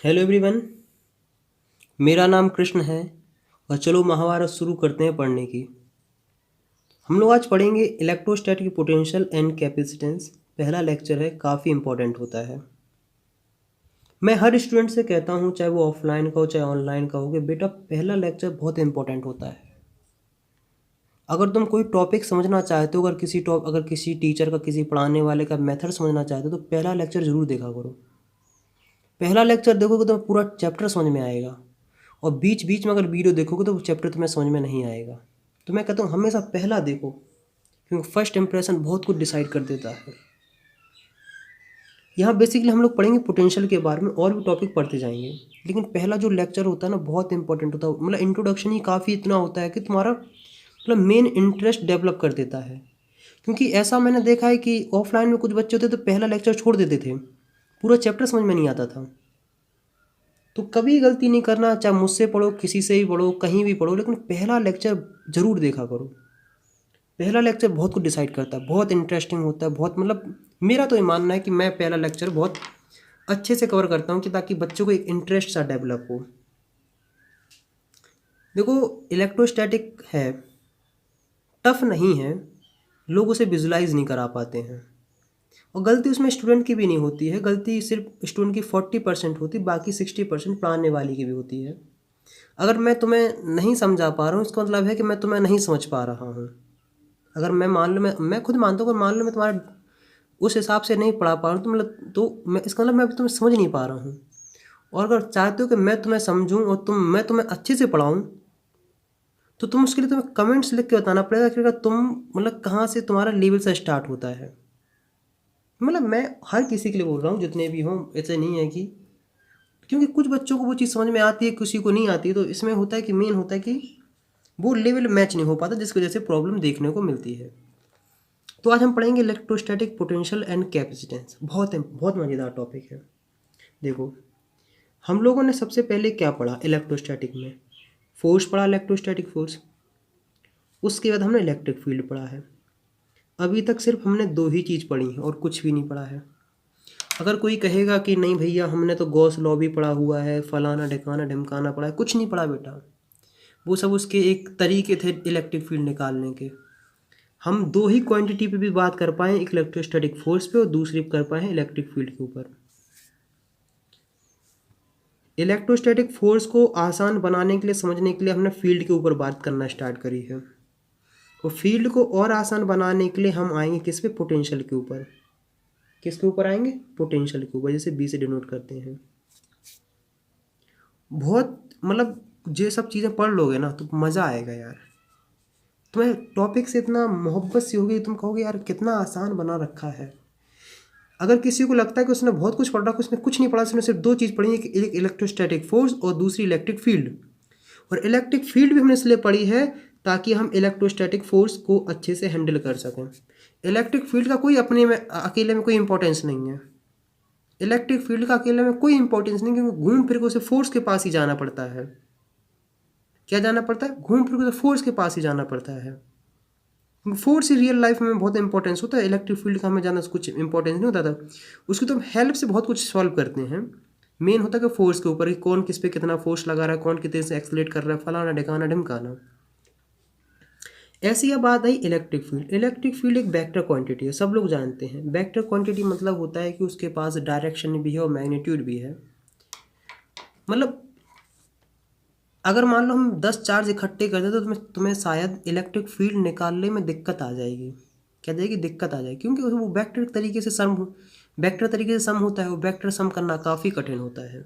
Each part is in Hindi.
Hello everyone. मेरा नाम कृष्ण है और चलो महाभारत शुरू करते हैं पढ़ने की। हम लोग आज पढ़ेंगे इलेक्ट्रोस्टैटिक पोटेंशियल एंड कैपेसिटेंस। पहला लेक्चर है, काफ़ी इंपॉर्टेंट होता है। मैं हर स्टूडेंट से कहता हूँ, चाहे वो ऑफलाइन का हो चाहे ऑनलाइन का हो, कि बेटा पहला लेक्चर बहुत इंपॉर्टेंट होता है। अगर तुम कोई टॉपिक समझना चाहते हो, अगर किसी टीचर का, किसी पढ़ाने वाले का मेथड समझना चाहते हो, तो पहला लेक्चर ज़रूर देखा करो। पहला लेक्चर देखोगे तो पूरा चैप्टर समझ में आएगा, और बीच बीच में अगर वीडियो देखोगे तो वो चैप्टर तुम्हें समझ में नहीं आएगा। तो मैं कहता हूँ हमेशा पहला देखो, क्योंकि फर्स्ट इंप्रेशन बहुत कुछ डिसाइड कर देता है। यहाँ बेसिकली हम लोग पढ़ेंगे पोटेंशियल के बारे में, और भी टॉपिक पढ़ते जाएंगे, लेकिन पहला जो लेक्चर होता है ना, बहुत इंपॉर्टेंट होता है। मतलब इंट्रोडक्शन ही काफ़ी इतना होता है कि तुम्हारा मतलब मेन इंटरेस्ट डेवलप कर देता है। क्योंकि ऐसा मैंने देखा है कि ऑफलाइन में कुछ बच्चे होते तो पहला लेक्चर छोड़ देते थे, पूरा चैप्टर समझ में नहीं आता था। तो कभी गलती नहीं करना, चाहे मुझसे पढ़ो, किसी से भी पढ़ो, कहीं भी पढ़ो, लेकिन पहला लेक्चर ज़रूर देखा करो। पहला लेक्चर बहुत कुछ डिसाइड करता है, बहुत इंटरेस्टिंग होता है, बहुत मतलब मेरा तो ये मानना है कि मैं पहला लेक्चर बहुत अच्छे से कवर करता हूँ, कि ताकि बच्चों को एक इंटरेस्ट सा डेवलप हो। देखो, इलेक्ट्रोस्टैटिक है, टफ नहीं है, लोग उसे विजुलाइज नहीं करा पाते हैं। और गलती उसमें स्टूडेंट की भी नहीं होती है, गलती सिर्फ स्टूडेंट की 40% होती है, बाकी 60% पढ़ाने वाली की भी होती है। अगर मैं तुम्हें नहीं समझा पा रहा हूँ, इसका मतलब है कि मैं तुम्हें नहीं समझ पा रहा हूँ। अगर मैं मान लो, मैं खुद मानता हूँ, अगर मान लो मैं तुम्हारा उस हिसाब से नहीं पढ़ा पा रहा हूँ, तो मैं इसका मतलब मैं अभी तुम्हें समझ नहीं पा रहा हूँ। और अगर चाहते हो कि मैं तुम्हें समझूँ और मैं तुम्हें अच्छे से पढ़ाऊँ, तो उसके लिए तुम्हें कमेंट्स लिख के बताना पड़ेगा कि अगर तुम मतलब कहाँ से तुम्हारा लेवल से स्टार्ट होता है। मतलब मैं हर किसी के लिए बोल रहा हूँ, जितने भी हों, ऐसे नहीं है कि, क्योंकि कुछ बच्चों को वो चीज़ समझ में आती है, किसी को नहीं आती है। तो इसमें होता है कि मेन होता है कि वो लेवल मैच नहीं हो पाता, जिसकी वजह से प्रॉब्लम देखने को मिलती है। तो आज हम पढ़ेंगे इलेक्ट्रोस्टैटिक पोटेंशियल एंड कैपेसिटेंस। बहुत बहुत मज़ेदार टॉपिक है। देखो, हम लोगों ने सबसे पहले क्या पढ़ा इलेक्ट्रोस्टैटिक में? फोर्स पढ़ा, इलेक्ट्रोस्टैटिक फोर्स। उसके बाद हमने इलेक्ट्रिक फील्ड पढ़ा है। अभी तक सिर्फ हमने दो ही चीज़ पढ़ी है और कुछ भी नहीं पढ़ा है। अगर कोई कहेगा कि नहीं भैया हमने तो गॉस लॉ भी पढ़ा हुआ है, फलाना ढिकाना ढिमकाना पढ़ा है, कुछ नहीं पढ़ा बेटा। वो सब उसके एक तरीके थे इलेक्ट्रिक फील्ड निकालने के। हम दो ही क्वांटिटी पे भी बात कर पाए, एक इलेक्ट्रोस्टैटिक फोर्स पे और दूसरी कर पाए हैं इलेक्ट्रिक फील्ड के ऊपर। इलेक्ट्रोस्टैटिक फोर्स को आसान बनाने के लिए, समझने के लिए हमने फील्ड के ऊपर बात करना स्टार्ट करी है। और फील्ड को और आसान बनाने के लिए हम आएंगे किस पे? पोटेंशियल के ऊपर। किसके ऊपर आएंगे? पोटेंशियल के ऊपर, जैसे बी से डिनोट करते हैं। बहुत मतलब ये सब चीज़ें पढ़ लोगे ना तो मज़ा आएगा यार। तुम्हें टॉपिक से इतना मोहब्बत सी होगी, तुम कहोगे यार कितना आसान बना रखा है। अगर किसी को लगता है कि उसने बहुत कुछ पढ़ रखा, उसने कुछ नहीं पढ़ा, उसने सिर्फ दो चीज़ पढ़ी है, कि एक इलेक्ट्रोस्टैटिक फोर्स और दूसरी इलेक्ट्रिक फील्ड। और इलेक्ट्रिक फील्ड भी हमने इसलिए पढ़ी है ताकि हम इलेक्ट्रोस्टैटिक फोर्स को अच्छे से हैंडल कर सकें। इलेक्ट्रिक फील्ड का कोई अपने में अकेले में कोई इंपॉर्टेंस नहीं है। इलेक्ट्रिक फील्ड का अकेले में कोई इंपॉर्टेंस नहीं, क्योंकि घूम फिर के उसे फोर्स के पास ही जाना पड़ता है। क्या जाना पड़ता है? घूम फिर के उसे फोर्स के पास ही जाना पड़ता है। फोर्स ही रियल लाइफ में बहुत इंपॉर्टेंस होता है। इलेक्ट्रिक फील्ड का हमें ज़्यादा कुछ इंपॉर्टेंस नहीं होता था। उसकी तो हम हेल्प से बहुत कुछ सॉल्व करते हैं। मेन होता है कि फोर्स के ऊपर, कि कौन किस पे कितना फोर्स लगा रहा है, कौन कितने से एक्सलेट कर रहा है, फलाना ढिकाना ढिमकाना। ऐसी यह बात आई इलेक्ट्रिक फील्ड। इलेक्ट्रिक फील्ड एक वेक्टर क्वांटिटी है, सब लोग जानते हैं। वेक्टर क्वांटिटी मतलब होता है कि उसके पास डायरेक्शन भी है और मैग्नीट्यूड भी है। मतलब अगर मान लो हम 10 चार्ज इकट्ठे कर दे तो तुम्हें शायद इलेक्ट्रिक फील्ड निकालने में दिक्कत आ जाएगी। क्या जाएगी? दिक्कत आ जाएगी, क्योंकि वो वेक्टर तरीके से सम होता है। वो वेक्टर सम करना काफ़ी कठिन होता है।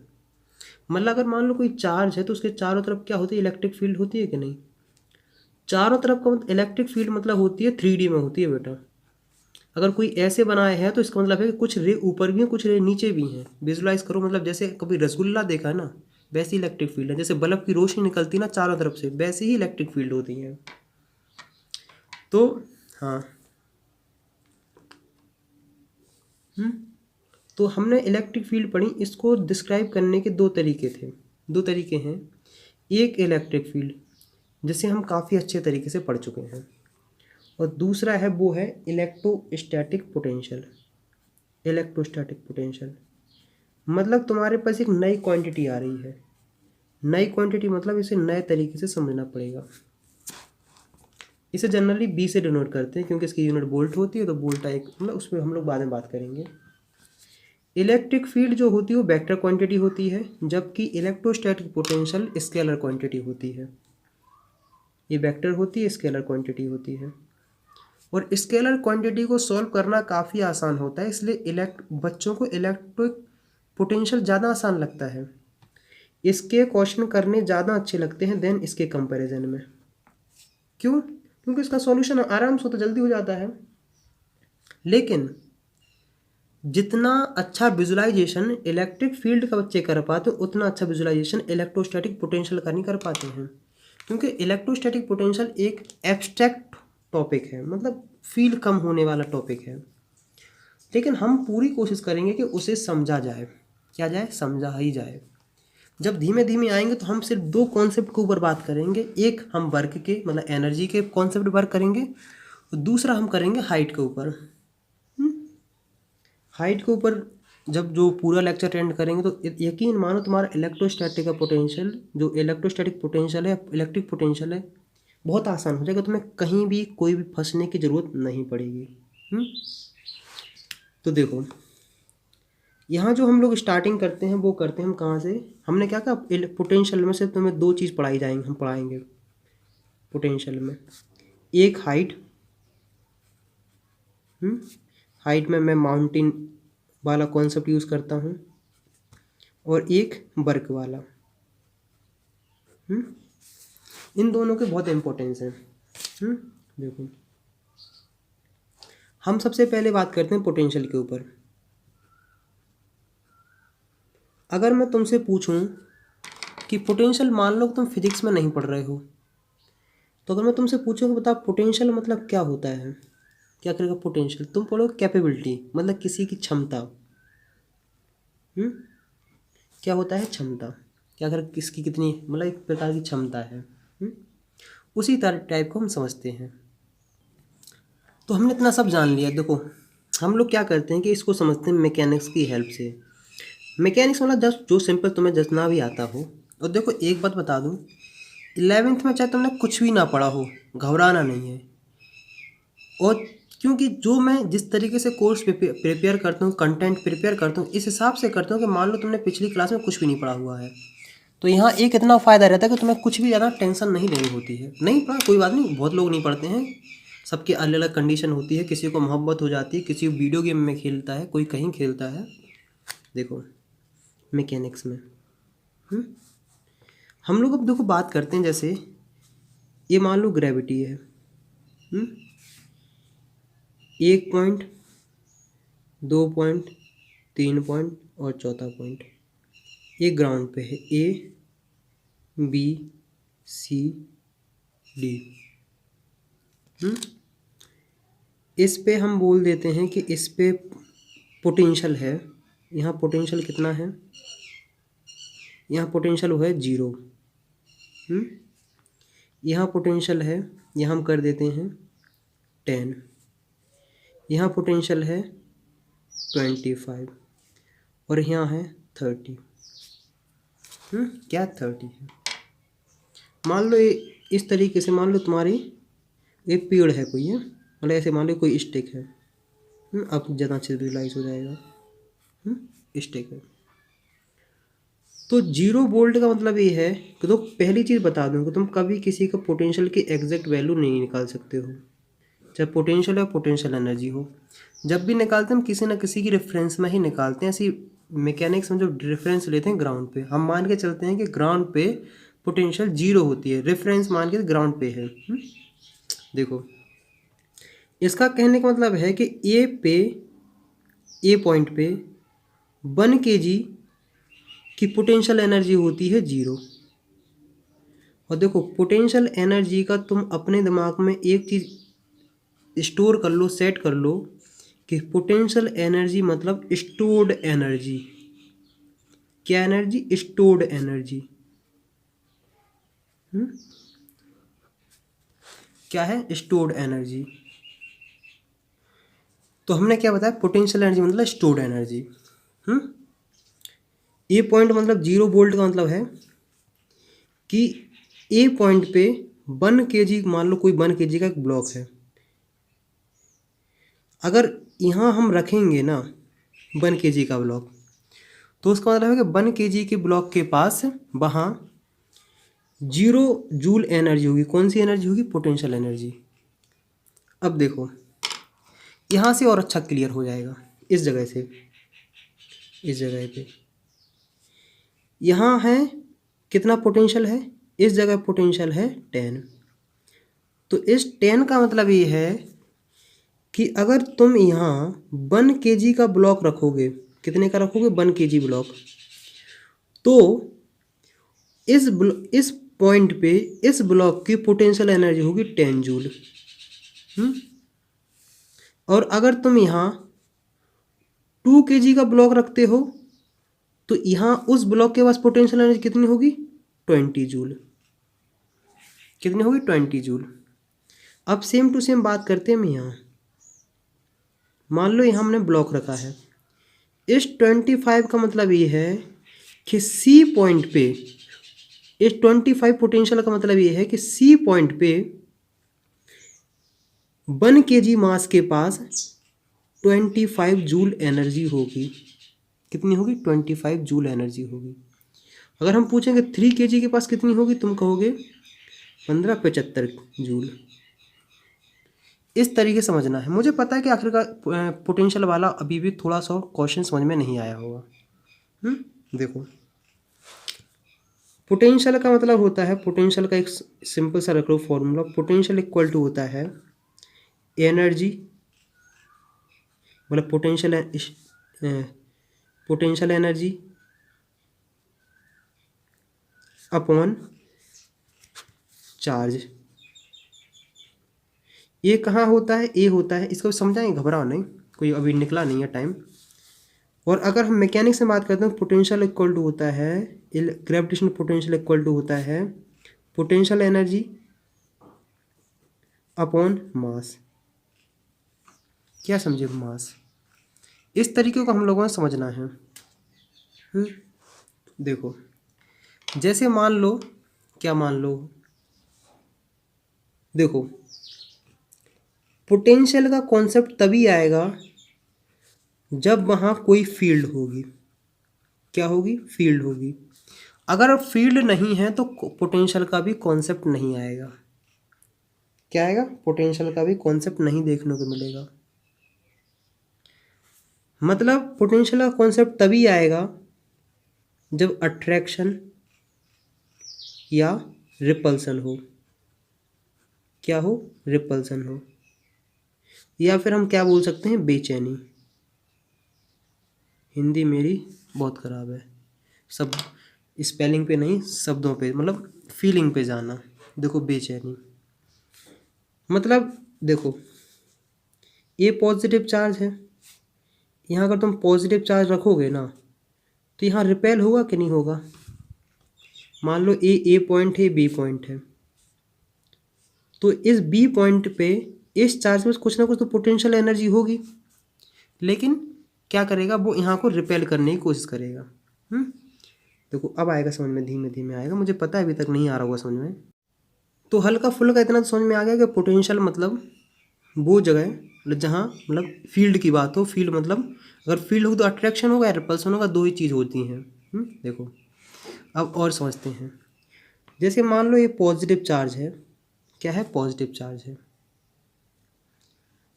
मतलब अगर मान लो कोई चार्ज है तो उसके चारों तरफ क्या होती है? इलेक्ट्रिक फील्ड होती है कि नहीं? चारों तरफ का मतलब इलेक्ट्रिक फील्ड मतलब होती है 3D में होती है बेटा। अगर कोई ऐसे बनाया है तो इसका मतलब है कि कुछ रे ऊपर भी हैं, कुछ रे नीचे भी हैं। विजुलाइज करो, मतलब जैसे कभी रसगुल्ला देखा है ना, वैसी इलेक्ट्रिक फील्ड है। जैसे बल्ब की रोशनी निकलती है ना चारों तरफ से, वैसे ही इलेक्ट्रिक फील्ड होती है। तो हाँ, तो हमने इलेक्ट्रिक फील्ड पढ़ी। इसको डिस्क्राइब करने के दो तरीके थे, दो तरीके हैं। एक इलेक्ट्रिक फील्ड जिसे हम काफ़ी अच्छे तरीके से पढ़ चुके हैं, और दूसरा है वो है इलेक्ट्रोस्टैटिक पोटेंशियल। इलेक्ट्रोस्टैटिक पोटेंशियल मतलब तुम्हारे पास एक नई क्वांटिटी आ रही है। नई क्वांटिटी मतलब इसे नए तरीके से समझना पड़ेगा। इसे जनरली बी से डिनोट करते हैं क्योंकि इसकी यूनिट वोल्ट होती है, तो वोल्टा एक मतलब उस पर हम लोग बाद में बात करेंगे। इलेक्ट्रिक फील्ड जो होती है वो वेक्टर क्वांटिटी होती है, जबकि इलेक्ट्रोस्टैटिक पोटेंशियल स्केलर क्वांटिटी होती है। ये वेक्टर होती है, स्केलर क्वांटिटी होती है। और स्केलर क्वांटिटी को सॉल्व करना काफ़ी आसान होता है, इसलिए बच्चों को इलेक्ट्रिक पोटेंशियल ज़्यादा आसान लगता है। इसके क्वेश्चन करने ज़्यादा अच्छे लगते हैं देन इसके कंपैरिजन में। क्यों? क्योंकि इसका सॉल्यूशन आराम से होता, जल्दी हो जाता है। लेकिन जितना अच्छा विजुलाइजेशन इलेक्ट्रिक फील्ड का बच्चे कर पाते हैं, उतना अच्छा विजुलाइजेशन इलेक्ट्रोस्टैटिक पोटेंशियल का नहीं कर पाते हैं। क्योंकि इलेक्ट्रोस्टैटिक पोटेंशियल एक एब्स्ट्रैक्ट टॉपिक है, मतलब फील कम होने वाला टॉपिक है। लेकिन हम पूरी कोशिश करेंगे कि उसे समझा जाए। क्या जाए? समझा ही जाए। जब धीमे धीमे आएंगे तो हम सिर्फ दो कॉन्सेप्ट के ऊपर बात करेंगे। एक हम वर्क के मतलब एनर्जी के कॉन्सेप्ट वर्क करेंगे, और दूसरा हम करेंगे हाइट के ऊपर। हाइट के ऊपर जब जो पूरा लेक्चर अटेंड करेंगे तो यकीन मानो तुम्हारा इलेक्ट्रोस्टैटिक का पोटेंशियल, जो इलेक्ट्रोस्टैटिक पोटेंशियल है, इलेक्ट्रिक पोटेंशियल है, बहुत आसान हो जाएगा। तुम्हें कहीं भी कोई भी फंसने की ज़रूरत नहीं पड़ेगी। तो देखो, यहाँ जो हम लोग स्टार्टिंग करते हैं वो करते हैं हम कहाँ से? हमने क्या कहा, पोटेंशियल में से तुम्हें दो चीज़ पढ़ाई जाएंगे, हम पढ़ाएंगे पोटेंशियल में। एक हाइट, हाइट में मैं माउंटेन वाला कॉन्सेप्ट यूज़ करता हूँ, और एक वर्क वाला। इन दोनों के बहुत इम्पोर्टेंस है। देखो, हम सबसे पहले बात करते हैं पोटेंशियल के ऊपर। अगर मैं तुमसे पूछूं कि पोटेंशियल, मान लो तुम फिजिक्स में नहीं पढ़ रहे हो, तो अगर मैं तुमसे पूछूं कि बता पोटेंशियल मतलब क्या होता है, क्या करेगा पोटेंशियल? तुम पढ़ो कैपेबिलिटी, मतलब किसी की क्षमता। क्या होता है? क्षमता। क्या कर किसकी कितनी, मतलब एक प्रकार की क्षमता है। उसी तरह टाइप को हम समझते हैं। तो हमने इतना सब जान लिया। देखो, हम लोग क्या करते हैं कि इसको समझते हैं मैकेनिक्स की हेल्प से। मैकेनिक्स मतलब जस्ट जो सिंपल तुम्हें जितना भी आता हो। और देखो एक बात बता दूं, 11th में चाहे तुमने कुछ भी ना पढ़ा हो, घबराना नहीं है। और क्योंकि जो मैं जिस तरीके से कोर्स प्रिपेयर करता हूँ, कंटेंट प्रिपेयर करता हूँ, इस हिसाब से करता हूँ कि मान लो तुमने पिछली क्लास में कुछ भी नहीं पढ़ा हुआ है, तो यहाँ एक इतना फ़ायदा रहता है कि तुम्हें कुछ भी ज़्यादा टेंशन नहीं लेनी होती है। नहीं पढ़ा कोई बात नहीं, बहुत लोग नहीं पढ़ते हैं, सबकी अलग अलग कंडीशन होती है। किसी को मोहब्बत हो जाती है, किसी को वीडियो गेम में खेलता है, कोई कहीं खेलता है। देखो मैकेनिक्स में हम लोग अब देखो बात करते हैं, जैसे ये मान लो ग्रेविटी है, 1 पॉइंट, 2 पॉइंट, 3 पॉइंट और चौथा पॉइंट। ये ग्राउंड पे है, ए बी सी डी। इस पे हम बोल देते हैं कि इस पे पोटेंशियल है। यहाँ पोटेंशियल कितना है? यहाँ पोटेंशियल हुआ है 0। यहाँ पोटेंशियल है, यहाँ हम कर देते हैं 10। यहाँ पोटेंशियल है 25 और यहाँ है 30। क्या 30 है? मान लो ये इस तरीके से, मान लो तुम्हारी एक पेड़ है कोई है, मतलब ऐसे मान लो कोई स्टिक है। अब ज़्यादा अच्छे से विजुलाइज हो जाएगा। स्टिक है तो 0 वोल्ट का मतलब ये है कि तो पहली चीज़ बता दूं कि तुम कभी किसी का पोटेंशियल की एग्जैक्ट वैल्यू नहीं निकाल सकते हो, चाहे पोटेंशियल है पोटेंशियल एनर्जी हो। जब भी निकालते हैं हम किसी न किसी की रेफरेंस में ही निकालते हैं। ऐसी मैकेनिक्स में जो रेफरेंस लेते हैं ग्राउंड पे, हम मान के चलते हैं कि ग्राउंड पे पोटेंशियल 0 होती है, रेफरेंस मान के ग्राउंड पे है। देखो इसका कहने का मतलब है कि ए पॉइंट पे 1 kg की पोटेंशियल एनर्जी होती है 0। और देखो पोटेंशियल एनर्जी का तुम अपने दिमाग में एक चीज़ स्टोर कर लो, सेट कर लो कि पोटेंशियल एनर्जी मतलब स्टोर्ड एनर्जी। क्या एनर्जी? Stored energy. क्या है? Stored energy. तो हमने क्या बताया? पोटेंशियल एनर्जी मतलब स्टोर्ड एनर्जी। ए पॉइंट मतलब 0 वोल्ट का मतलब है कि ए पॉइंट पे 1 kg, मान लो कोई 1 kg का एक ब्लॉक है, अगर यहाँ हम रखेंगे ना 1 kg का ब्लॉक, तो उसका मतलब है कि 1 kg के ब्लॉक के पास वहाँ 0 जूल एनर्जी होगी। कौन सी एनर्जी होगी? Potential energy. अब देखो यहाँ से और अच्छा क्लियर हो जाएगा, इस जगह से, इस जगह पे यहाँ है कितना पोटेंशियल है, इस जगह पोटेंशियल है 10। तो इस 10 का मतलब ये है कि अगर तुम यहाँ 1 kg का ब्लॉक रखोगे, कितने का रखोगे? 1 kg ब्लॉक, तो इस पॉइंट पे इस ब्लॉक की पोटेंशियल एनर्जी होगी 10 जूल। और अगर तुम यहाँ 2 kg का ब्लॉक रखते हो, तो यहाँ उस ब्लॉक के पास पोटेंशियल एनर्जी कितनी होगी? 20 जूल। कितनी होगी? 20 जूल। अब सेम टू सेम बात करते हैं हम यहाँ। मान लो यहाँ हमने ब्लॉक रखा है, इस 25 का मतलब ये है कि सी पॉइंट पे, इस 25 पोटेंशियल का मतलब ये है कि सी पॉइंट पे 1 kg मास के पास 25 जूल एनर्जी होगी। कितनी होगी? 25 जूल एनर्जी होगी। अगर हम पूछेंगे 3 kg के पास कितनी होगी, तुम कहोगे 1575 जूल। इस तरीके समझना है। मुझे पता है कि आखिरकार पोटेंशियल वाला अभी भी थोड़ा सा क्वेश्चन समझ में नहीं आया होगा। देखो पोटेंशियल का मतलब होता है, पोटेंशियल का एक सिंपल सा रख लो फॉर्मूला। पोटेंशियल इक्वल टू होता है एनर्जी, मतलब पोटेंशियल एनर्जी अपॉन चार्ज। ये कहाँ होता है? ए होता है। इसको समझाएंगे, घबराओ नहीं, कोई अभी निकला नहीं है टाइम। और अगर हम मैकेनिक्स में बात करते हैं, पोटेंशियल इक्वल टू होता है, ग्रेविटेशनल पोटेंशियल इक्वल टू होता है पोटेंशियल एनर्जी अपॉन मास। क्या समझे? मास। इस तरीके को हम लोगों ने समझना है। देखो जैसे मान लो, क्या मान लो, देखो पोटेंशियल का कॉन्सेप्ट तभी आएगा जब वहाँ कोई फील्ड होगी। क्या होगी? फील्ड होगी। अगर फील्ड नहीं है तो पोटेंशियल का भी कॉन्सेप्ट नहीं आएगा। क्या आएगा? पोटेंशियल का भी कॉन्सेप्ट नहीं देखने को मिलेगा। मतलब पोटेंशियल का कॉन्सेप्ट तभी आएगा जब अट्रैक्शन या रिपल्सन हो। क्या हो? रिपल्सन हो। या फिर हम क्या बोल सकते हैं? बेचैनी। हिंदी मेरी बहुत ख़राब है, सब स्पेलिंग पे नहीं, शब्दों पे, मतलब फीलिंग पे जाना। देखो बेचैनी मतलब, देखो ये पॉजिटिव चार्ज है, यहाँ अगर तुम पॉजिटिव चार्ज रखोगे ना, तो यहाँ रिपेल होगा कि नहीं होगा? मान लो ए पॉइंट है, बी पॉइंट है, तो इस बी पॉइंट पे इस चार्ज में कुछ ना कुछ तो पोटेंशियल एनर्जी होगी, लेकिन क्या करेगा? वो यहाँ को रिपेल करने की कोशिश करेगा। देखो अब आएगा समझ में, धीमे धीमे आएगा, मुझे पता है अभी तक नहीं आ रहा होगा समझ में। तो हल्का फुल्का इतना तो समझ में आ गया कि पोटेंशियल मतलब वो जगह मतलब जहाँ मतलब फील्ड की बात हो। फील्ड मतलब अगर फील्ड हो तो अट्रैक्शन होगा या रिपल्सन होगा, दो ही चीज़ होती हैं। देखो अब और समझते हैं। जैसे मान लो ये पॉजिटिव चार्ज है। क्या है? पॉजिटिव चार्ज है।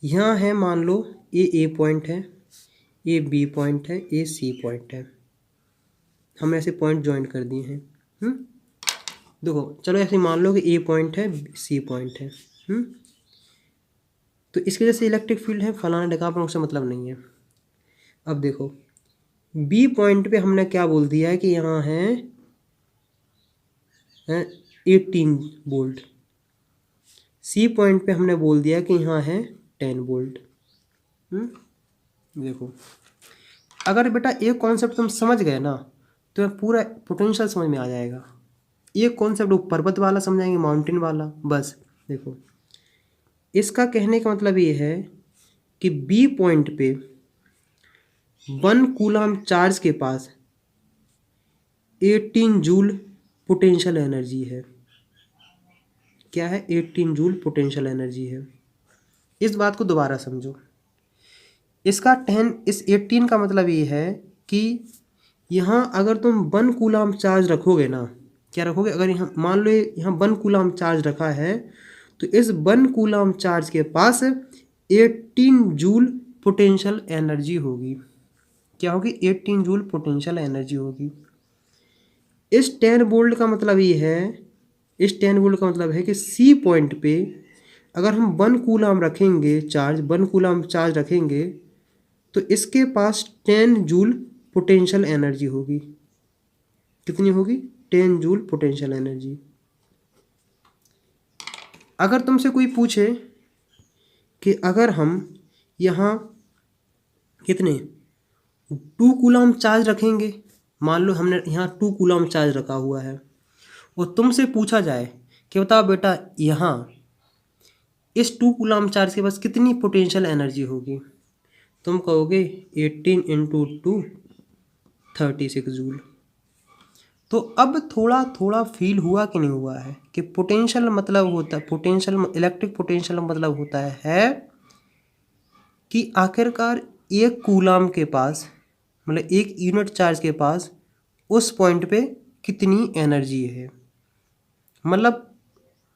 यहाँ है मान लो ए पॉइंट है, ये बी पॉइंट है, ये सी पॉइंट है। हम ऐसे पॉइंट ज्वाइन कर दिए हैं। देखो चलो ऐसे मान लो कि ए पॉइंट है, सी पॉइंट है। तो इसकी वजह से इलेक्ट्रिक फील्ड है, फलाना ढकापन, उससे मतलब नहीं है। अब देखो बी पॉइंट पे हमने क्या बोल दिया है कि यहाँ है 18 वोल्ट। सी पॉइंट पे हमने बोल दिया कि यहाँ है 10 वोल्ट। देखो अगर बेटा एक कॉन्सेप्ट तुम समझ गए ना, तो पूरा पोटेंशियल समझ में आ जाएगा। एक कॉन्सेप्ट वो पर्वत वाला समझाएंगे, माउंटेन वाला, बस। देखो इसका कहने का मतलब ये है कि बी पॉइंट पे 1 कूलम चार्ज के पास 18 जूल पोटेंशियल एनर्जी है। क्या है? 18 जूल पोटेंशियल एनर्जी है। इस बात को दोबारा समझो। इसका 10 इस 18 का मतलब ये है कि यहाँ अगर तुम 1 कूलम चार्ज रखोगे ना, क्या रखोगे? अगर यहाँ मान लो यहाँ 1 कूलम चार्ज रखा है, तो इस 1 कूलम चार्ज के पास 18 जूल पोटेंशियल एनर्जी होगी। क्या होगी? 18 जूल पोटेंशियल एनर्जी होगी। इस 10 वोल्ट का मतलब ये है, इस 10 वोल्ट का मतलब है कि सी पॉइंट पे अगर हम 1 कूलम रखेंगे चार्ज, 1 कूलम चार्ज रखेंगे, तो इसके पास 10 जूल पोटेंशियल एनर्जी होगी। कितनी होगी? 10 जूल पोटेंशियल एनर्जी। अगर तुमसे कोई पूछे कि अगर हम यहाँ कितने 2 कूलम चार्ज रखेंगे, मान लो हमने यहाँ 2 कूलम चार्ज रखा हुआ है, और तुमसे पूछा जाए कि बताओ बेटा यहाँ इस 2 कूलम चार्ज के पास कितनी पोटेंशियल एनर्जी होगी, तुम कहोगे 18 इंटू 2 36 जूल। तो अब थोड़ा थोड़ा फील हुआ कि नहीं हुआ है कि पोटेंशियल मतलब होता है, पोटेंशियल इलेक्ट्रिक पोटेंशियल मतलब होता है कि आखिरकार एक कूलम के पास, मतलब एक यूनिट चार्ज के पास उस पॉइंट पे कितनी एनर्जी है। मतलब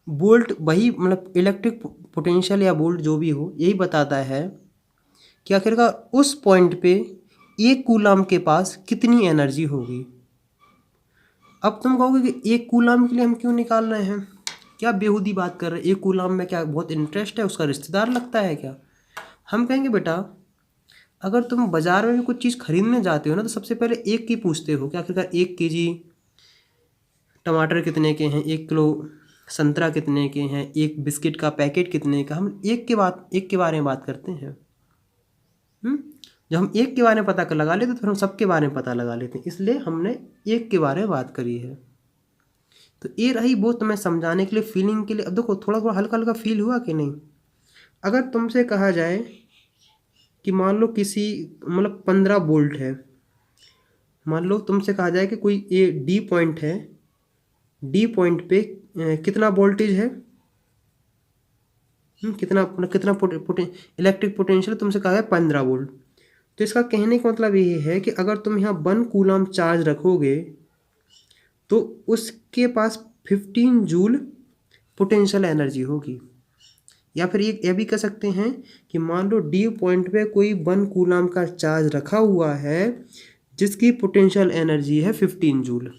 वोल्ट वही, मतलब इलेक्ट्रिक पोटेंशियल या वोल्ट जो भी हो, यही बताता है कि आखिरकार उस पॉइंट पे एक कूलम के पास कितनी एनर्जी होगी। अब तुम कहोगे कि एक कूलम के लिए हम क्यों निकाल रहे हैं, क्या बेहूदी बात कर रहे हैं, एक कूलम में क्या बहुत इंटरेस्ट है, उसका रिश्तेदार लगता है क्या? हम कहेंगे बेटा अगर तुम बाज़ार में भी कुछ चीज़ खरीदने जाते हो ना, तो सबसे पहले एक की पूछते हो कि आखिरकार 1 केजी टमाटर कितने के हैं, 1 किलो संतरा कितने के हैं, एक बिस्किट का पैकेट कितने का। हम एक के बारे में बात करते हैं। जब हम एक के बारे में पता कर लगा लेते तो फिर हम सबके बारे में पता लगा लेते हैं, इसलिए हमने एक के बारे में बात करी है। तो ये रही वो तुम्हें समझाने के लिए, फीलिंग के लिए। अब देखो थोड़ा थोड़ा हल्का हल्का फील हुआ कि नहीं? अगर तुमसे कहा जाए कि मान लो किसी, मतलब 15 वोल्ट है, मान लो तुमसे कहा जाए कि कोई ये डी पॉइंट है, डी पॉइंट पे कितना वोल्टेज है, कितना कितना इलेक्ट्रिक पोटेंशियल तुमसे कहा है 15 वोल्ट। तो इसका कहने का मतलब ये है कि अगर तुम यहाँ 1 कूलम चार्ज रखोगे तो उसके पास 15 जूल पोटेंशियल एनर्जी होगी। या फिर ये भी कह सकते हैं कि मान लो डी पॉइंट पे कोई 1 कूलम का चार्ज रखा हुआ है जिसकी पोटेंशियल एनर्जी है 15 जूल।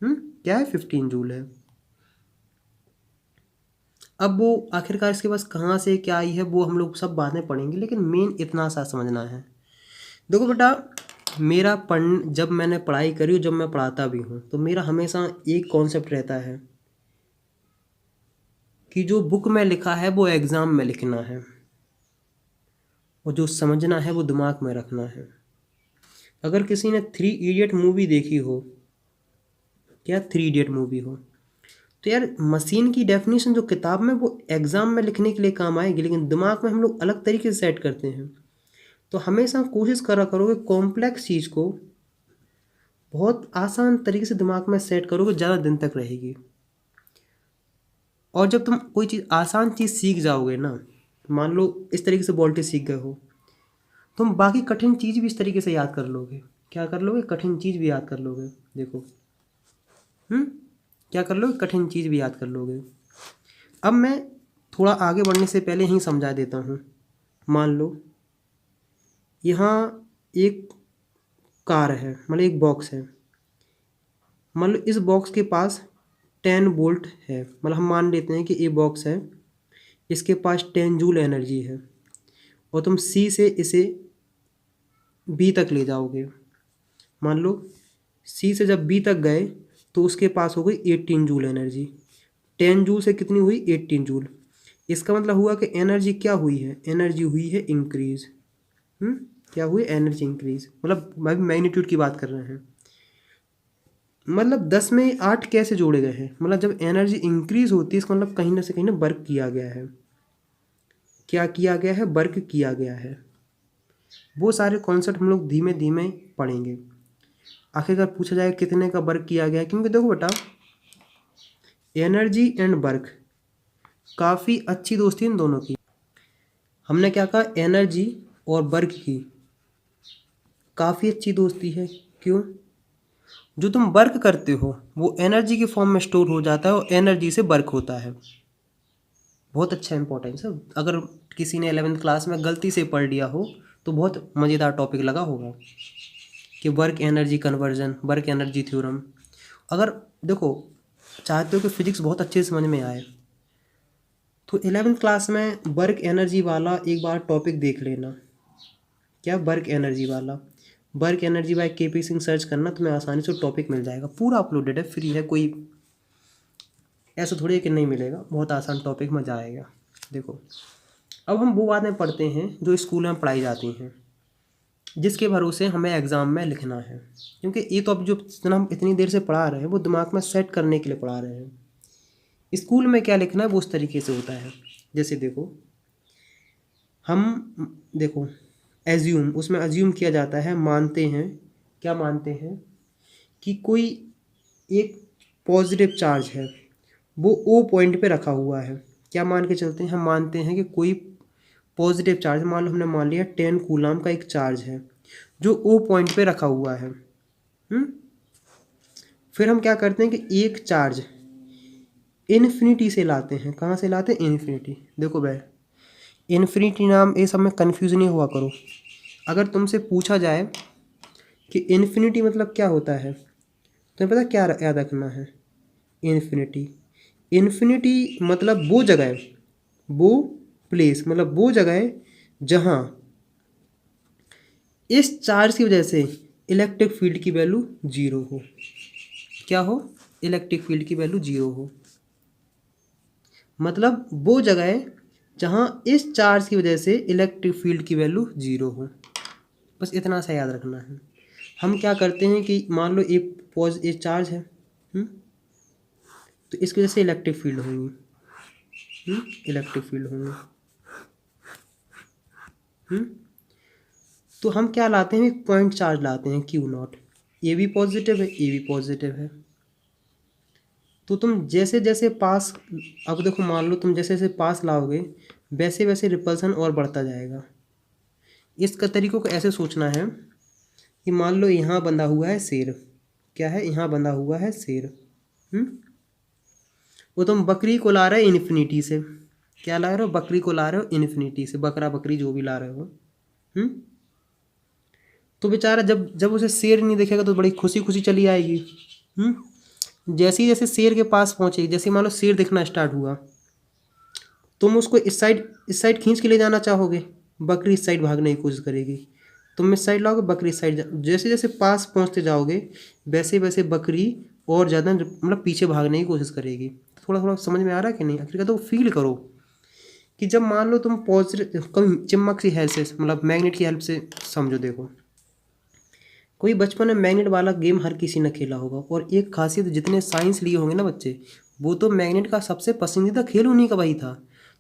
क्या है? 15 जूल है। अब वो आखिरकार इसके पास कहाँ से क्या आई है वो हम लोग सब बातें पढ़ेंगे, लेकिन मेन इतना सा समझना है। देखो बेटा, मेरा जब मैंने पढ़ाई करी, जब मैं पढ़ाता भी हूँ, तो मेरा हमेशा एक कॉन्सेप्ट रहता है कि जो बुक में लिखा है वो एग्ज़ाम में लिखना है, और जो समझना है वो दिमाग में रखना है। अगर किसी ने 3 इडियट मूवी देखी हो, क्या 3 इडियट मूवी हो, तो यार मशीन की डेफिनेशन जो किताब में वो एग्ज़ाम में लिखने के लिए काम आएगी, लेकिन दिमाग में हम लोग अलग तरीके से सेट करते हैं। तो हमेशा कोशिश करा करोगे कॉम्प्लेक्स चीज़ को बहुत आसान तरीके से दिमाग में सेट करोगे, ज़्यादा दिन तक रहेगी। और जब तुम कोई चीज़ आसान चीज़ सीख जाओगे ना, मान लो इस तरीके से वोल्टेज सीख गए हो, तुम बाकी कठिन चीज़ भी इस तरीके से याद कर लोगे। क्या कर लोगे? कठिन चीज़ भी याद कर लोगे। देखो क्या कर लोगे? कठिन चीज़ भी याद कर लोगे। अब मैं थोड़ा आगे बढ़ने से पहले ही समझा देता हूँ। मान लो यहाँ एक कार है, मतलब एक बॉक्स है। मान लो इस बॉक्स के पास 10 वोल्ट है, मतलब हम मान लेते हैं कि ये बॉक्स है, इसके पास 10 जूल एनर्जी है, और तुम सी से इसे बी तक ले जाओगे। मान लो सी से जब बी तक गए तो उसके पास हो गई 18 जूल एनर्जी। 10 जूल से कितनी हुई? 18 जूल। इसका मतलब हुआ कि एनर्जी क्या हुई है? एनर्जी हुई है इंक्रीज। क्या हुई? Energy increase. मतलब मैग्नीट्यूड की बात कर रहे हैं। मतलब 10 में 8 कैसे जोड़े गए हैं? मतलब जब एनर्जी इंक्रीज होती है, इसका मतलब कहीं ना से कहीं ना वर्क किया गया है। क्या किया गया है? वर्क किया गया है। वो सारे कॉन्सेप्ट हम लोग धीमे धीमे पढ़ेंगे। आखिरकार पूछा जाए कितने का वर्क किया गया है, क्योंकि देखो बेटा एनर्जी एंड वर्क काफ़ी अच्छी दोस्ती इन दोनों की। हमने क्या कहा, एनर्जी और वर्क की काफ़ी अच्छी दोस्ती है। क्यों? जो तुम वर्क करते हो वो एनर्जी के फॉर्म में स्टोर हो जाता है और एनर्जी से वर्क होता है। बहुत अच्छा इंपॉर्टेंस है। अगर किसी ने 11th क्लास में गलती से पढ़ लिया हो तो बहुत मज़ेदार टॉपिक लगा होगा कि work energy conversion, work energy theorem. अगर देखो चाहते हो कि फिजिक्स बहुत अच्छे से समझ में आए तो 11th क्लास में वर्क एनर्जी वाला एक बार टॉपिक देख लेना। क्या? वर्क एनर्जी वाला। Work energy by KP Singh search करना, तुम्हें आसानी से टॉपिक मिल जाएगा। पूरा अपलोडेड है, फ्री है, कोई ऐसा थोड़ी है कि नहीं मिलेगा। बहुत आसान टॉपिक, मज़ा आएगा। देखो अब हम वो बातें पढ़ते हैं जो स्कूल में पढ़ाई जाती हैं, जिसके भरोसे हमें एग्ज़ाम में लिखना है। क्योंकि ये तो अब जो जितना हम इतनी देर से पढ़ा रहे हैं वो दिमाग में सेट करने के लिए पढ़ा रहे हैं। स्कूल में क्या लिखना है वो उस तरीके से होता है। जैसे देखो हम देखो एज्यूम, उसमें एज्यूम किया जाता है, मानते हैं। क्या मानते हैं? कि कोई एक पॉजिटिव चार्ज है वो ओ पॉइंट पे रखा हुआ है। क्या मान के चलते हैं? हम मानते हैं कि कोई पॉजिटिव चार्ज, मान लो हमने मान लिया 10 कूलाम का एक चार्ज है जो ओ पॉइंट पे रखा हुआ है। फिर हम क्या करते हैं कि एक चार्ज इन्फिनिटी से लाते हैं। कहाँ से लाते हैं? इन्फिनिटी। देखो भाई इन्फिनिटी नाम ये सब में कन्फ्यूज़ नहीं हुआ करो। अगर तुमसे पूछा जाए कि इन्फिनिटी मतलब क्या होता है, तुम्हें पता क्या याद रखना है? इन्फिनिटी, इन्फिनिटी मतलब वो जगह, वो प्लेस, मतलब वो जगह जहाँ इस चार्ज की वजह से इलेक्ट्रिक फील्ड की वैल्यू जीरो हो। क्या हो? इलेक्ट्रिक फील्ड की वैल्यू जीरो हो। मतलब वो जगह जहाँ इस चार्ज की वजह से इलेक्ट्रिक फील्ड की वैल्यू जीरो हो। बस इतना सा याद रखना है। हम क्या करते हैं कि मान लो एक चार्ज है, तो इसकी वजह से इलेक्ट्रिक फील्ड होंगी, इलेक्ट्रिक फील्ड होंगे। तो हम क्या लाते हैं? एक पॉइंट चार्ज लाते हैं क्यू नॉट। ये भी पॉजिटिव है, ये भी पॉजिटिव है। तो तुम जैसे जैसे पास, अब देखो मान लो तुम जैसे जैसे पास लाओगे वैसे वैसे रिपल्सन और बढ़ता जाएगा। इसका तरीकों को ऐसे सोचना है कि मान लो यहाँ बंधा हुआ है शेर। क्या है? यहाँ बंधा हुआ है शेर। वो तुम बकरी को ला रहे हो इन्फिनिटी से। क्या ला रहे हो? बकरी को ला रहे हो इन्फिनिटी से, बकरा बकरी जो भी ला रहे हो। तो बेचारा जब जब उसे शेर नहीं देखेगा तो बड़ी खुशी खुशी चली आएगी। जैसे ही जैसे शेर के पास पहुंचेगी, जैसे मान लो शेर दिखना स्टार्ट हुआ, तुम उसको इस साइड खींच के ले जाना चाहोगे, बकरी इस साइड भागने की कोशिश करेगी। तुम इस साइड लाओगे, बकरी इस साइड। जैसे जैसे पास पहुंचते जाओगे वैसे वैसे बकरी और ज़्यादा मतलब पीछे भागने की कोशिश करेगी। थोड़ा थोड़ा समझ में आ रहा है कि नहीं? आखिर तो फील करो कि जब मान लो तुम पॉजिटिव कभी चिमक की हेल्प से, मतलब मैग्नेट की हेल्प से समझो। देखो कोई बचपन में मैग्नेट वाला गेम हर किसी ने खेला होगा, और एक खासियत जितने साइंस लिए होंगे ना बच्चे, वो तो मैग्नेट का सबसे पसंदीदा खेल उन्हीं का वही था।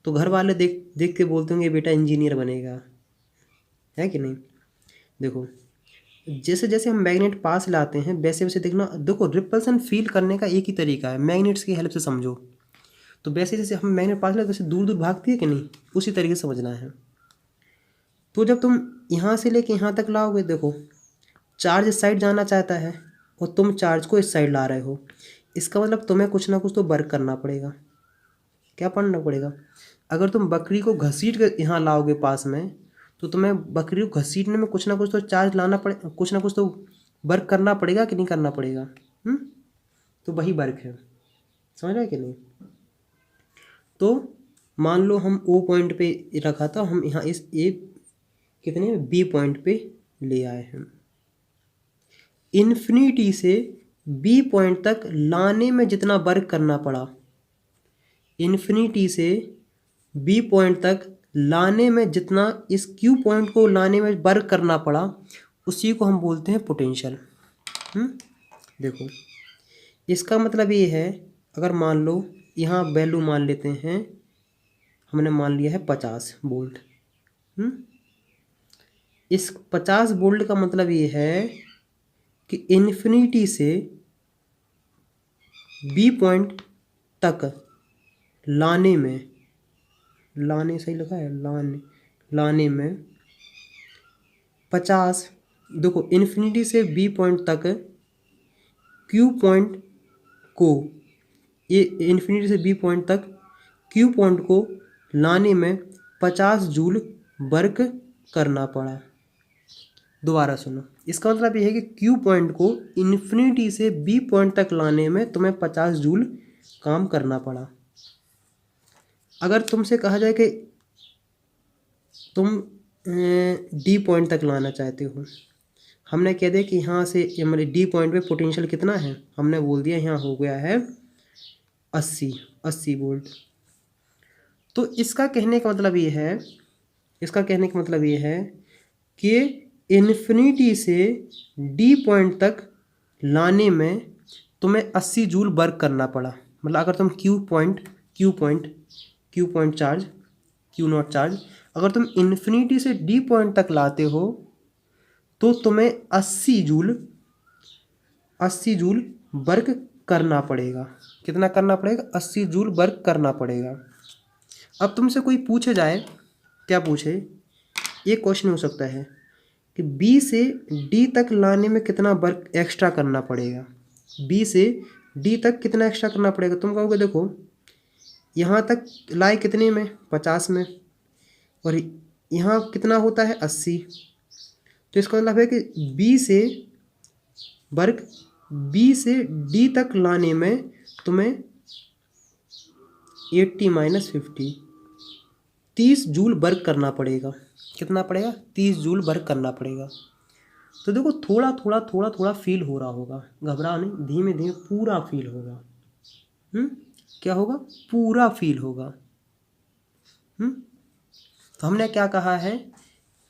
तो घर वाले देख देख के बोलते होंगे बेटा इंजीनियर बनेगा, है कि नहीं? देखो जैसे जैसे हम मैग्नेट पास लाते हैं वैसे वैसे देखना, देखो रिपल्सन फील करने का एक ही तरीका है, मैग्नेट्स की हेल्प से समझो। तो वैसे जैसे हम मैग्नेट पास लाते वैसे दूर दूर भागती है कि नहीं, उसी तरीके से समझना है। तो जब तुम यहाँ से लेके यहाँ तक लाओगे, देखो चार्ज इस साइड जाना चाहता है और तुम चार्ज को इस साइड ला रहे हो। इसका मतलब तुम्हें कुछ ना कुछ तो वर्क करना पड़ेगा। क्या पढ़ना पड़ेगा? अगर तुम बकरी को घसीट कर यहाँ लाओगे पास में, तो तुम्हें बकरी को घसीटने में कुछ ना कुछ तो चार्ज लाना पड़े, कुछ ना कुछ तो वर्क करना पड़ेगा कि नहीं करना पड़ेगा? तो वही वर्क है। समझ रहे कि नहीं? तो मान लो हम ओ पॉइंट पे रखा था, हम यहाँ इस ए कितने बी पॉइंट पे ले आए हैं। इन्फिनिटी से बी पॉइंट तक लाने में जितना वर्क करना पड़ा, इन्फिनिटी से बी पॉइंट तक लाने में जितना इस क्यू पॉइंट को लाने में वर्क करना पड़ा, उसी को हम बोलते हैं पोटेंशियल। देखो इसका मतलब ये है, अगर मान लो यहाँ वैल्यू मान लेते हैं, हमने मान लिया है 50 वोल्ट। इस 50 वोल्ट का मतलब ये है कि इन्फिनिटी से बी पॉइंट तक लाने में, लाने सही लिखा है, लाने में 50, देखो इन्फिनिटी से बी पॉइंट तक क्यू पॉइंट को, ये इन्फिनिटी से बी पॉइंट तक क्यू पॉइंट को लाने में 50 जूल वर्क करना पड़ा। दोबारा सुनो, इसका मतलब ये है कि क्यू पॉइंट को इन्फिनिटी से बी पॉइंट तक लाने में तुम्हें 50 जूल काम करना पड़ा। अगर तुमसे कहा जाए कि तुम डी पॉइंट तक लाना चाहते हो, हमने कह दिया कि यहाँ से हमारे डी पॉइंट पे पोटेंशियल कितना है, हमने बोल दिया यहाँ हो गया है 80 वोल्ट। तो इसका कहने का मतलब ये है, कि इन्फिनिटी से डी पॉइंट तक लाने में तुम्हें 80 जूल वर्क करना पड़ा। मतलब अगर तुम Q point charge, Q not charge, अगर तुम इन्फिनिटी से डी पॉइंट तक लाते हो तो तुम्हें 80 जूल वर्क करना पड़ेगा। कितना करना पड़ेगा? 80 जूल वर्क करना पड़ेगा। अब तुमसे कोई पूछे जाए, क्या पूछे, एक क्वेश्चन हो सकता है कि बी से डी तक लाने में कितना वर्क एक्स्ट्रा करना पड़ेगा, बी से डी तक कितना एक्स्ट्रा करना पड़ेगा। तुम कहोगे देखो यहाँ तक लाए कितने में, 50 में, और यहाँ कितना होता है 80। तो इसका मतलब है कि बी से डी तक लाने में तुम्हें 80 - 50 30 जूल वर्क करना पड़ेगा। कितना पड़ेगा? 30 जूल वर्क करना पड़ेगा। तो देखो थोड़ा थोड़ा फील हो रहा होगा, घबरा नहीं, धीमे धीमे पूरा फील होगा। क्या होगा? पूरा फील होगा। तो हमने क्या कहा है,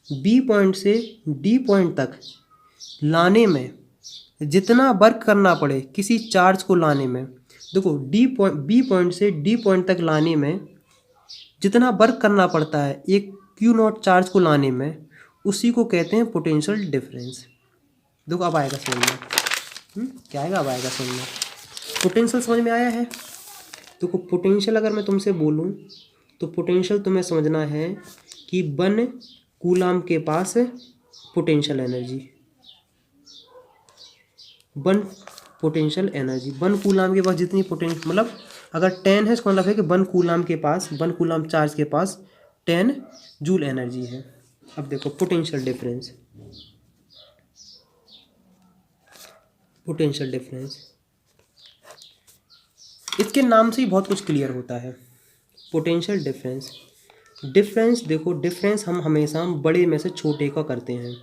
बी पॉइंट से डी पॉइंट तक लाने में जितना वर्क करना पड़े किसी चार्ज को लाने में, देखो बी पॉइंट से डी पॉइंट तक लाने में जितना वर्क करना पड़ता है एक क्यू नॉट चार्ज को लाने में, उसी को कहते हैं पोटेंशियल डिफरेंस। देखो अब आएगा समझ में, क्या आएगा? अब आएगा समझ में। पोटेंशियल समझ में आया है? देखो पोटेंशियल अगर मैं तुमसे बोलूं तो पोटेंशियल तुम्हें समझना है कि 1 कूलाम के पास पोटेंशियल एनर्जी, 1 कूलाम के पास जितनी पोटेंशियल, मतलब अगर 10 है इसका मतलब है कि 1 कूलाम चार्ज के पास 10 जूल एनर्जी है। अब देखो पोटेंशियल डिफरेंस, इसके नाम से ही बहुत कुछ क्लियर होता है। पोटेंशियल डिफरेंस देखो, डिफरेंस हम हमेशा बड़े में से छोटे का करते हैं।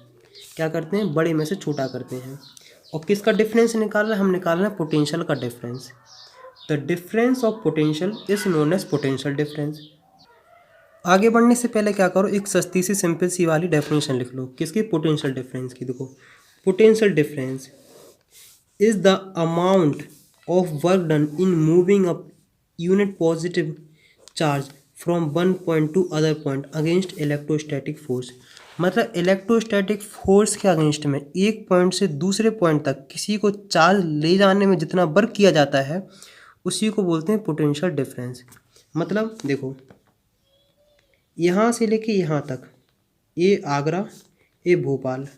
क्या करते हैं? बड़े में से छोटा करते हैं। और किसका डिफरेंस निकाल रहे हैं? हम निकाल रहे हैं पोटेंशियल का difference. The difference of potential is known as potential difference. आगे बढ़ने से पहले क्या करो, एक सस्ती सी सिंपल सी वाली डेफिनेशन लिख लो। किसकी? पोटेंशियल डिफरेंस की। देखो potential difference is the amount of work done in moving a unit positive charge from one point two other point against electrostatic force. मतलब इलेक्ट्रोस्टैटिक फोर्स के अगेंस्ट में एक पॉइंट से दूसरे पॉइंट तक किसी को चार्ज ले जाने में जितना वर्क किया जाता है उसी को बोलते हैं पोटेंशियल डिफरेंस। मतलब देखो यहाँ से लेके यहाँ तक, ये आगरा, ये भोपाल,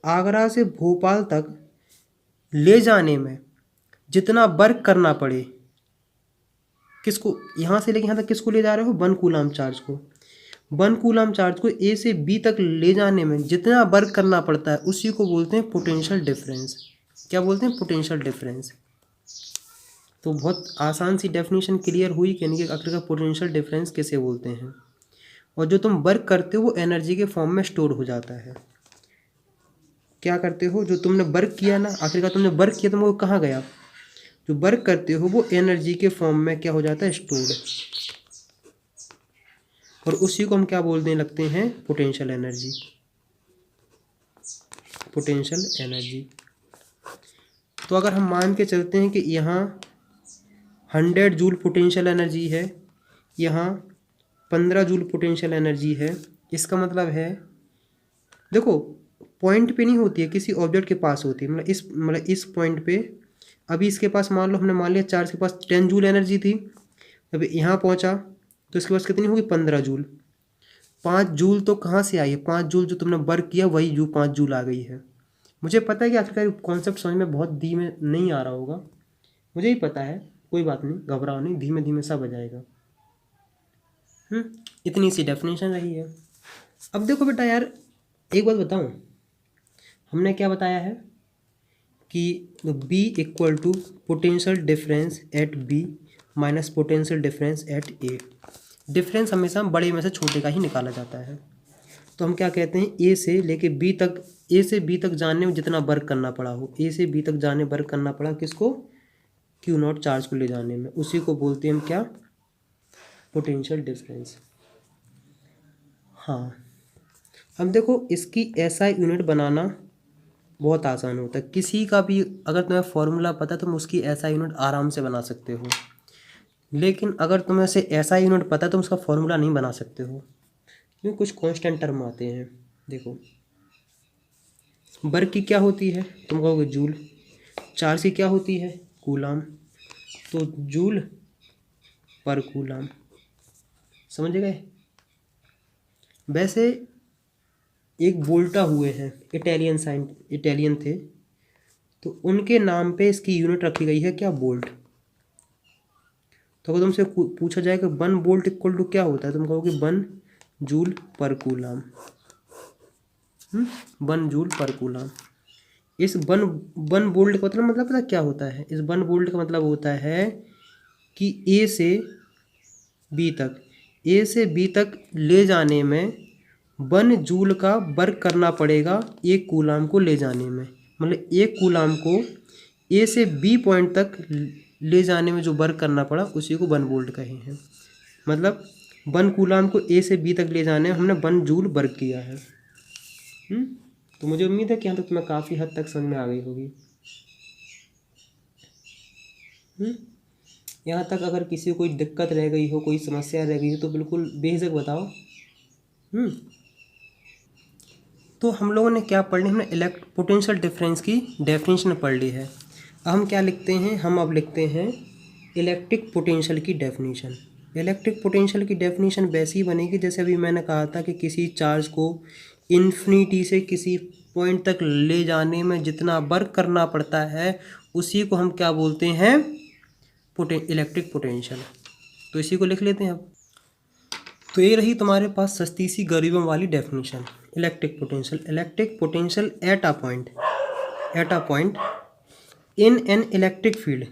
आगरा से भोपाल तक ले जाने में जितना वर्क करना पड़े, किसको? यहाँ से लेके यहाँ तक किसको ले जा रहे हो? 1 कूलाम चार्ज को। 1 कूलाम चार्ज को ए से बी तक ले जाने में जितना वर्क करना पड़ता है उसी को बोलते हैं पोटेंशियल डिफरेंस। क्या बोलते हैं? Potential difference. तो बहुत आसान सी डेफिनेशन क्लियर हुई कि यानी कि आखिरकार पोटेंशियल डिफरेंस किसे बोलते हैं। और जो तुम वर्क करते हो वो एनर्जी के फॉर्म में स्टोर हो जाता है। क्या करते हो? जो तुमने वर्क किया ना, आखिरकार तुमने वर्क किया तो वो कहाँ गया? जो वर्क करते हो वो एनर्जी के फॉर्म में क्या हो जाता है? स्टोर्ड। और उसी को हम क्या बोलने लगते हैं? Potential energy. तो अगर हम मान के चलते हैं कि यहाँ 100 जूल पोटेंशियल एनर्जी है, यहाँ 15 जूल पोटेंशियल एनर्जी है, इसका मतलब है देखो पॉइंट पे नहीं होती है, किसी ऑब्जेक्ट के पास होती है। मतलब इस पॉइंट पे अभी इसके पास मान लो, हमने मान लिया चार्ज के पास 10 जूल एनर्जी थी, अभी यहाँ पहुँचा तो इसके पास कितनी होगी, 15 जूल। 5 जूल तो कहाँ से आई है, 5 जूल जो तुमने वर्क किया वही 5 जूल आ गई है। मुझे पता है कि आखिरकार कॉन्सेप्ट समझ में बहुत धीमे नहीं आ रहा होगा, मुझे ही पता है, कोई बात नहीं, घबराओ नहीं, धीमे धीमे सब आ जाएगा। इतनी सी डेफिनेशन रही है। अब देखो बेटा यार, एक बात बताऊं, हमने क्या बताया है कि B equal to potential difference at B minus potential difference at A। Difference हमेशा बड़े में से छोटे का ही निकाला जाता है। तो हम क्या कहते हैं, ए से लेके बी तक, ए से बी तक जाने में जितना वर्क करना पड़ा हो, ए से बी तक जाने वर्क करना पड़ा किसको, क्यू नॉट चार्ज को ले जाने में, उसी को बोलते हैं हम क्या, पोटेंशियल डिफरेंस। हाँ, अब देखो इसकी ऐसा यूनिट बनाना बहुत आसान होता है। किसी का भी अगर तुम्हें फॉर्मूला पता है तुम उसकी ऐसा यूनिट आराम से बना सकते हो, लेकिन अगर तुम्हें से ऐसा यूनिट पता है तुम उसका फॉर्मूला नहीं बना सकते हो, क्योंकि कुछ कांस्टेंट टर्म आते हैं। देखो वर्क की क्या होती है, तुम कहोगे जूल, चार्ज की क्या होती है, कूलाम, तो जूल पर कूलाम, समझ गए। वैसे एक वोल्टा हुए हैं, इटालियन थे, तो उनके नाम पे इसकी यूनिट रखी गई है क्या, वोल्ट। तो अगर तुमसे पूछा जाए कि 1 वोल्ट इक्वल टू क्या होता है, तुम कहोगे 1 जूल पर कूलाम। 1 जूल पर कूलाम। इस 1 वोल्ट का मतलब पता क्या होता है, इस 1 वोल्ट का मतलब होता है कि ए से बी तक ले जाने में 1 जूल का वर्क करना पड़ेगा एक कूलाम को ले जाने में। मतलब एक कूलाम को ए से बी पॉइंट तक ले जाने में जो वर्क करना पड़ा उसी को 1 वोल्ट कहे हैं। मतलब 1 कूलाम को ए से बी तक ले जाने में हमने 1 जूल वर्क किया है। तो मुझे उम्मीद है कि यहाँ तक तुम्हें काफ़ी हद तक समझ में आ गई होगी। यहाँ तक अगर किसी को कोई दिक्कत रह गई हो, कोई समस्या रह गई हो तो बिल्कुल बेझिझक बताओ। तो हम लोगों ने क्या पढ़ ली, हमने पोटेंशियल डिफरेंस की डेफिनेशन पढ़ ली है। अब हम क्या लिखते हैं, हम अब लिखते हैं इलेक्ट्रिक पोटेंशियल की डेफिनेशन। इलेक्ट्रिक पोटेंशियल की डेफिनेशन वैसी बनेगी जैसे अभी मैंने कहा था कि किसी चार्ज को इन्फिनिटी से किसी पॉइंट तक ले जाने में जितना वर्क करना पड़ता है उसी को हम क्या बोलते हैं, इलेक्ट्रिक पोटेंशियल। तो इसी को लिख लेते हैं अब। तो ये रही तुम्हारे पास सस्ती सी गरीबों वाली definition, electric potential at a point in an electric field.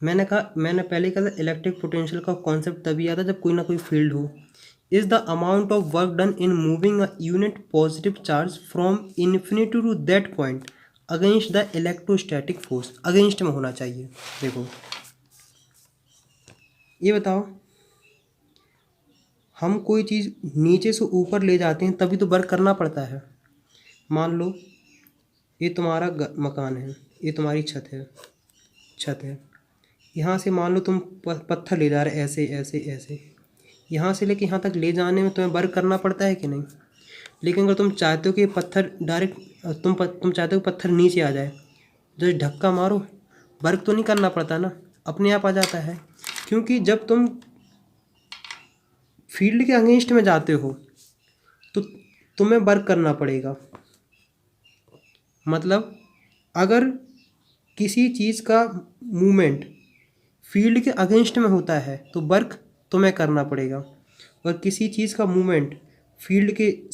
मैंने पहले कहा था इलेक्ट्रिक पोटेंशियल का कॉन्सेप्ट तभी आता जब कोई ना कोई फील्ड हो। Is the amount of work done in moving a unit positive charge from infinity to that point against the electrostatic force. Against में होना चाहिए। देखो ये बताओ, हम कोई चीज़ नीचे से ऊपर ले जाते हैं तभी तो वर्क करना पड़ता है। मान लो ये तुम्हारा मकान है, ये तुम्हारी छत है, यहाँ से मान लो तुम पत्थर ले जा रहे ऐसे ऐसे ऐसे, यहाँ से लेके यहाँ तक ले जाने में तुम्हें वर्क करना पड़ता है कि नहीं। लेकिन अगर तुम चाहते हो कि पत्थर डायरेक्ट तुम चाहते हो पत्थर नीचे आ जाए, जस्ट धक्का मारो, वर्क तो नहीं करना पड़ता ना, अपने आप आ जाता है। क्योंकि जब तुम फील्ड के अगेंस्ट में जाते हो तो तुम्हें वर्क करना पड़ेगा। मतलब अगर किसी चीज़ का मूवमेंट फील्ड के अगेंस्ट में होता है तो वर्क तुम्हें करना पड़ेगा, और किसी चीज़ का मूवमेंट फील्ड के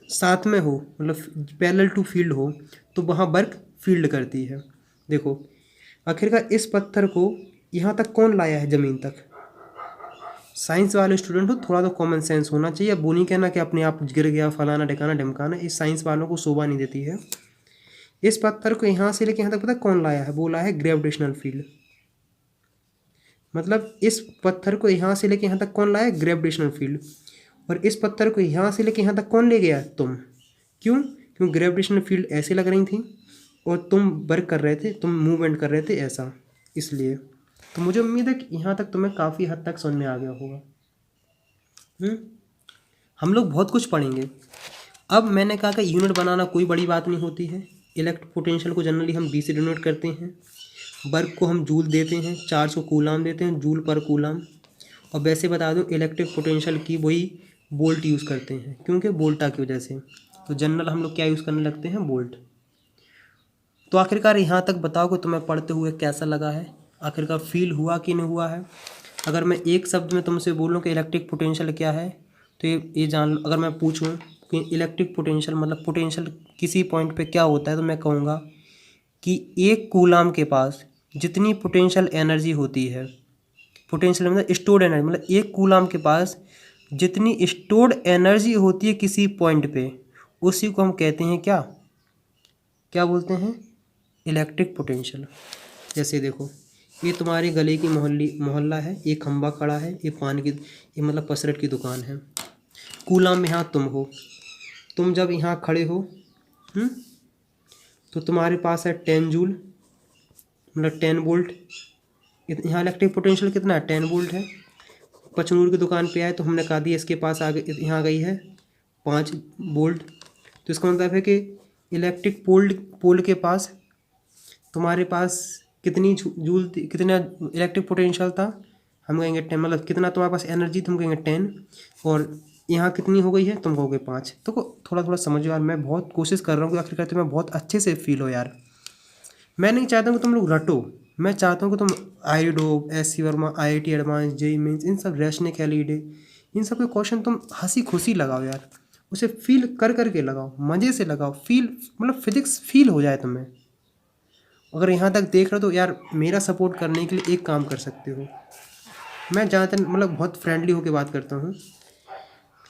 साथ में हो, मतलब पैरेलल टू फील्ड हो, तो वहाँ वर्क फील्ड करती है। देखो आखिरकार इस पत्थर को यहाँ तक कौन लाया है, ज़मीन तक। साइंस वाले स्टूडेंट हो, थोड़ा तो कॉमन सेंस होना चाहिए। अब वो नहीं कहना कि अपने आप गिर गया फलाना ढिकाना ढिमकाना, इस साइंस वालों को शोभा नहीं देती है। इस पत्थर को यहाँ से लेके यहाँ तक पता कौन लाया है, वो लाया है ग्रेविटेशनल फील्ड। मतलब इस पत्थर को यहाँ से लेके यहाँ तक कौन लाया है, ग्रेविटेशनल फील्ड। और इस पत्थर को यहाँ से लेके यहाँ तक कौन ले गया, तुम। क्यों ग्रेविटेशनल फील्ड ऐसे लग रही थी और तुम वर्क कर रहे थे, तुम मूवमेंट कर रहे थे ऐसा, इसलिए। तो मुझे उम्मीद है कि यहाँ तक तुम्हें काफ़ी हद तक समझ में आ गया होगा। हम लोग बहुत कुछ पढ़ेंगे, अब मैंने कहा कि यूनिट बनाना कोई बड़ी बात नहीं होती है। इलेक्ट्रिक पोटेंशियल को जनरली हम बी से डिनोट करते हैं, वर्क को हम जूल देते हैं, चार्ज को कूलाम देते हैं, जूल पर कूलाम। और वैसे बता दूं इलेक्ट्रिक पोटेंशियल की वही वोल्ट यूज़ करते हैं, क्योंकि वोल्टा की वजह से। तो जनरल हम लोग क्या यूज़ करने लगते हैं, वोल्ट। तो आखिरकार यहाँ तक बताओ कि तुम्हें पढ़ते हुए कैसा लगा है, आखिरकार फील हुआ कि नहीं हुआ है। अगर मैं एक शब्द में तुमसे बोलूँ कि इलेक्ट्रिक पोटेंशियल क्या है, तो ये जान लो। अगर मैं पूछूँ कि इलेक्ट्रिक पोटेंशियल मतलब पोटेंशियल किसी पॉइंट पे क्या होता है, तो मैं कहूँगा कि एक कूलाम के पास जितनी पोटेंशियल एनर्जी होती है, पोटेंशियल मतलब स्टोर्ड एनर्जी, मतलब एक कूलाम के पास जितनी स्टोर्ड एनर्जी होती है किसी पॉइंट पे, उसी को हम कहते हैं क्या, क्या बोलते हैं, इलेक्ट्रिक पोटेंशियल। जैसे देखो, ये तुम्हारे गले की मोहल्ला है, ये खंबा खड़ा है, ये पान की, ये मतलब पसरट की दुकान है। कूलाम में यहाँ तुम हो, तुम जब यहाँ खड़े हो तो तुम्हारे पास है 10 जूल, मतलब 10 वोल्ट। यहाँ इलेक्ट्रिक पोटेंशियल कितना है, 10 वोल्ट है। पचनूर की दुकान पे आए तो हमने कहा दिया इसके पास आगे यहाँ गई है 5 वोल्ट। तो इसका मतलब है कि इलेक्ट्रिक पोल के पास तुम्हारे पास कितनी जूल थी, कितना इलेक्ट्रिक पोटेंशियल था, हम कहेंगे 10, मतलब कितना तुम्हारे पास एनर्जी, तुम कहेंगे 10। और यहाँ कितनी हो गई है, तुम कहोगे 5। तो थोड़ा थोड़ा समझो यार, मैं बहुत कोशिश कर रहा हूँ कि आखिरकार तुम्हें बहुत अच्छे से फील हो यार। मैं नहीं चाहता हूँ कि तुम लोग रटो, मैं चाहता हूँ कि तुम आईडोप, SC Verma, IIT advance, JEE mains, इन सब रैशनिक एलईडी, इन सब के क्वेश्चन तुम हंसी खुशी लगाओ यार, उसे फील कर करके लगाओ, मज़े से लगाओ, फील मतलब फिजिक्स फील हो जाए तुम्हें। अगर यहाँ तक देख रहे हो तो यार मेरा सपोर्ट करने के लिए एक काम कर सकते हो। मैं ज़्यादातर मतलब बहुत फ्रेंडली होकर बात करता हूँ,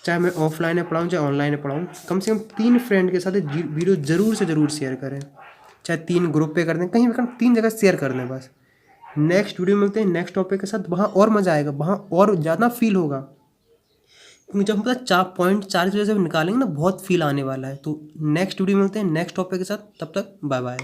चाहे मैं ऑफलाइन में पढ़ाऊँ चाहे ऑनलाइन में पढ़ाऊँ, कम से कम 3 फ्रेंड के साथ वीडियो ज़रूर से ज़रूर शेयर करें, चाहे 3 ग्रुप पे कर दें, कहीं भी कर 3 जगह शेयर कर दें बस। नेक्स्ट वीडियो मिलते हैं नेक्स्ट टॉपिक के साथ, वहाँ और मज़ा आएगा, वहाँ और ज़्यादा फील होगा, क्योंकि जब हम पता 4 की वजह से निकालेंगे ना, बहुत फील आने वाला है। तो नेक्स्ट वीडियो मिलते हैं नेक्स्ट टॉपिक के साथ, तब तक बाय बाय।